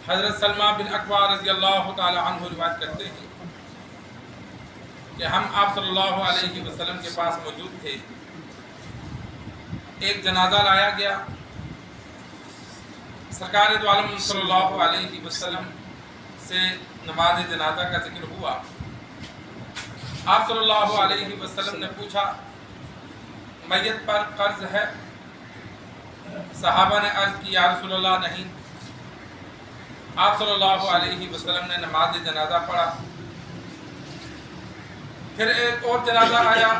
حضرت سلمہ بن اکوع رضی اللہ تعالی عنہ روایت کرتے ہیں کہ ہم آپ صلی اللہ علیہ وسلم کے پاس موجود تھے. ایک جنازہ لایا گیا. سرکار دو عالم صلی اللہ علیہ وسلم سے نماز جنازہ کا ذکر ہوا. آپ صلی اللہ علیہ وسلم نے پوچھا میت پر قرض ہے؟ صحابہ نے عرض کی یا رسول اللہ نہیں. آپ صلی اللہ علیہ وسلم نے نماز جنازہ پڑھا. پھر ایک اور جنازہ آیا.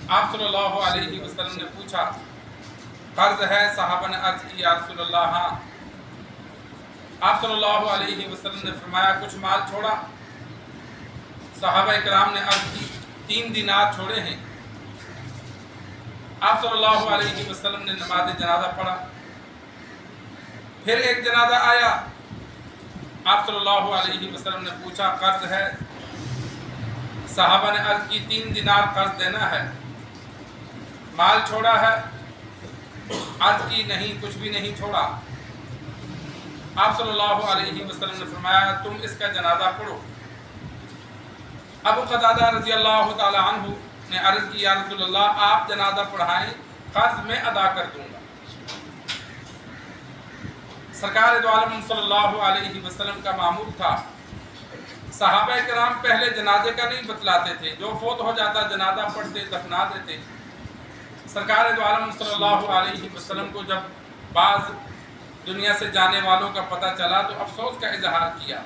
آپ صلی اللہ علیہ وسلم نے پوچھا قرض ہے؟ صحابہ نے عرض کی یا رسول اللہ ہاں. آپ صلی اللہ علیہ وسلم نے فرمایا کچھ مال چھوڑا؟ صحابہ کرام نے عرض کی 3 دینار چھوڑے ہیں. آپ صلی اللہ علیہ وسلم نے نماز جنازہ پڑھا. پھر ایک جنازہ آیا. آپ صلی اللہ علیہ وسلم نے پوچھا قرض ہے؟ صحابہ نے عرض کی 3 دینار قرض دینا ہے. مال چھوڑا ہے؟ عرض کی نہیں کچھ بھی نہیں چھوڑا. آپ صلی اللہ علیہ وسلم نے فرمایا تم اس کا جنازہ پڑھو. ابو قتادہ رضی اللہ تعالی عنہ نے عرض کی یا رسول اللہ آپ جنازہ پڑھائیں قرض میں ادا کر دوں گا. سرکار دو عالم صلی اللہ علیہ وسلم کا معمول تھا صحابہ کرام پہلے جنازے کا نہیں بتلاتے تھے. جو فوت ہو جاتا جنازہ پڑھتے دفنا دیتے. سرکار دو عالم صلی اللہ علیہ وسلم کو جب بعض دنیا سے جانے والوں کا پتہ چلا تو افسوس کا اظہار کیا.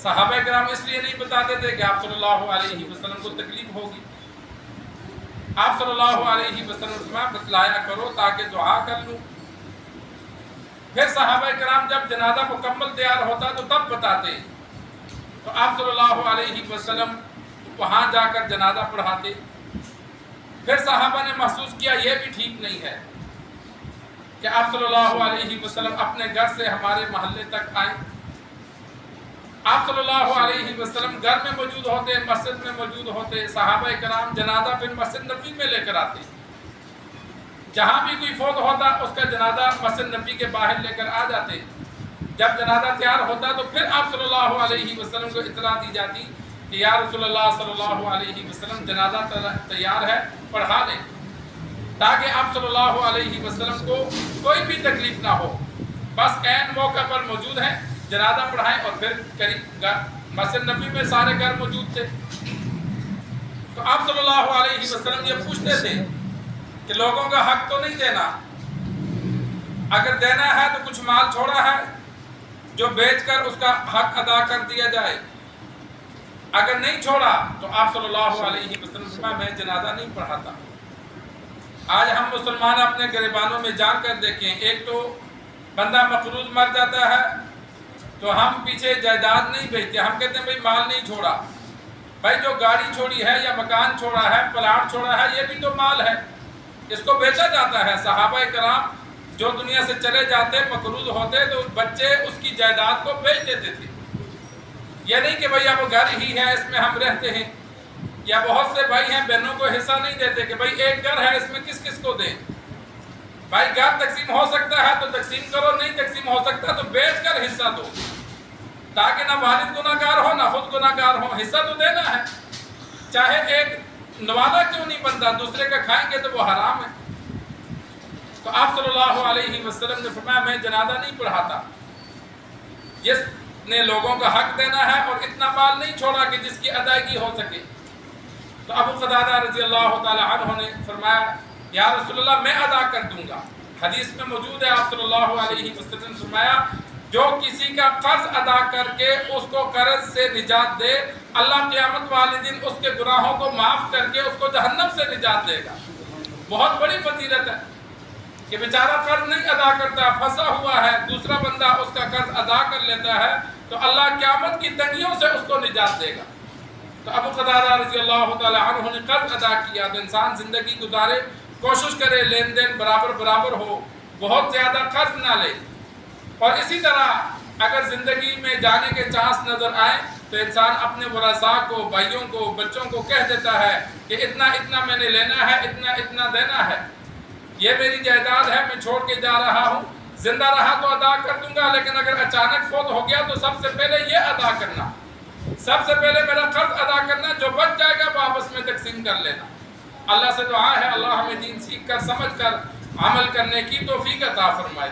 صحابہ کرام اس لیے نہیں بتاتے تھے کہ آپ صلی اللہ علیہ وسلم کو تکلیف ہوگی. آپ صلی اللہ علیہ وسلم بتلایا کرو تاکہ دعا کر لوں. پھر صحابہ کرام جب جنازہ مکمل تیار ہوتا تو تب بتاتے. تو آپ صلی اللہ علیہ وسلم وہاں جا کر جنازہ پڑھاتے. پھر صحابہ نے محسوس کیا یہ بھی ٹھیک نہیں ہے کہ آپ صلی اللہ علیہ وسلم اپنے گھر سے ہمارے محلے تک آئیں. آپ صلی اللہ علیہ وسلم گھر میں موجود ہوتے, مسجد میں موجود ہوتے. صحابہ کرام جنازہ پھر مسجد نبوی میں لے کر آتے. جہاں بھی کوئی فوت ہوتا اس کا جنازہ مسجد نبوی کے باہر لے کر آ جاتے. جب جنازہ تیار ہوتا تو پھر آپ صلی اللہ علیہ وسلم کو اطلاع دی جاتی کہ یا رسول اللہ صلی اللہ علیہ وسلم جنازہ تیار ہے پڑھا لیں, تاکہ آپ صلی اللہ علیہ وسلم کو کوئی بھی تکلیف نہ ہو. بس عین موقع پر موجود ہیں جنازہ پڑھائیں. اور پھر مسجد نبوی میں سارے گھر موجود تھے. تو آپ صلی اللہ علیہ وسلم یہ پوچھتے تھے کہ لوگوں کا حق تو نہیں دینا, اگر دینا ہے تو کچھ مال چھوڑا ہے جو بیچ کر اس کا حق ادا کر دیا جائے. اگر نہیں چھوڑا تو آپ صلی اللہ علیہ وسلم میں جنازہ نہیں پڑھاتا. آج ہم مسلمان اپنے گریبانوں میں جان کر دیکھیں. ایک تو بندہ مقروض مر جاتا ہے تو ہم پیچھے جائیداد نہیں بیچتے. ہم کہتے ہیں بھائی مال نہیں چھوڑا. بھائی جو گاڑی چھوڑی ہے یا مکان چھوڑا ہے, پلاٹ چھوڑا ہے, یہ بھی تو مال ہے, اس کو بیچا جاتا ہے. صحابہ کرام جو دنیا سے چلے جاتے مقروض ہوتے تو بچے اس کی جائیداد کو بیچ دیتے تھے. یہ نہیں کہ بھائی اب گھر ہی ہے اس میں ہم رہتے ہیں, یا بہت سے بھائی ہیں بہنوں کو حصہ نہیں دیتے کہ بھائی ایک گھر ہے اس میں کس کس کو دیں. بھائی گھر تقسیم ہو سکتا ہے تو تقسیم کرو, نہیں تقسیم ہو سکتا تو بیچ کر حصہ دو, تاکہ نہ والد گناہ گار ہو نہ خود گناہ گار ہو. حصہ تو دینا ہے, چاہے ایک نوالہ کیوں نہیں بنتا, دوسرے کا کھائیں گے تو وہ حرام ہے. تو آپ صلی اللہ علیہ وسلم نے فرمایا میں جنازہ نہیں پڑھاتا. جس نے لوگوں کا حق دینا ہے اور اتنا مال نہیں چھوڑا کہ جس کی ادائیگی ہو سکے. تو ابو قتادہ رضی اللہ تعالی عنہ نے فرمایا یا رسول اللہ میں ادا کر دوں گا. حدیث میں موجود ہے آپ صلی اللہ علیہ وسلم نے فرمایا جو کسی کا قرض ادا کر کے اس کو قرض سے نجات دے, اللہ قیامت والے دن اس کے گناہوں کو معاف کر کے اس کو جہنم سے نجات دے گا. بہت بڑی فضیلت ہے کہ بیچارہ قرض نہیں ادا کرتا, پھنسا ہوا ہے, دوسرا بندہ اس کا قرض ادا کر لیتا ہے تو اللہ قیامت کی تنگیوں سے اس کو نجات دے گا. تو ابو قتادہ رضی اللہ تعالی عنہ نے قرض ادا کیا. تو انسان زندگی گزارے کوشش کرے لین دین برابر برابر ہو, بہت زیادہ قرض نہ لے. اور اسی طرح اگر زندگی میں جانے کے چانس نظر آئے تو انسان اپنے ورثاء کو, بھائیوں کو, بچوں کو کہہ دیتا ہے کہ اتنا اتنا میں نے لینا ہے, اتنا اتنا دینا ہے. یہ میری جائیداد ہے، میں چھوڑ کے جا رہا ہوں، زندہ رہا تو ادا کر دوں گا، لیکن اگر اچانک فوت ہو گیا تو سب سے پہلے یہ ادا کرنا، سب سے پہلے میرا قرض ادا کرنا، جو بچ جائے گا وہ آپس میں تقسیم کر لینا۔ اللہ سے دعا ہے اللہ ہمیں دین سیکھ کر سمجھ کر عمل کرنے کی توفیق عطا فرمائے۔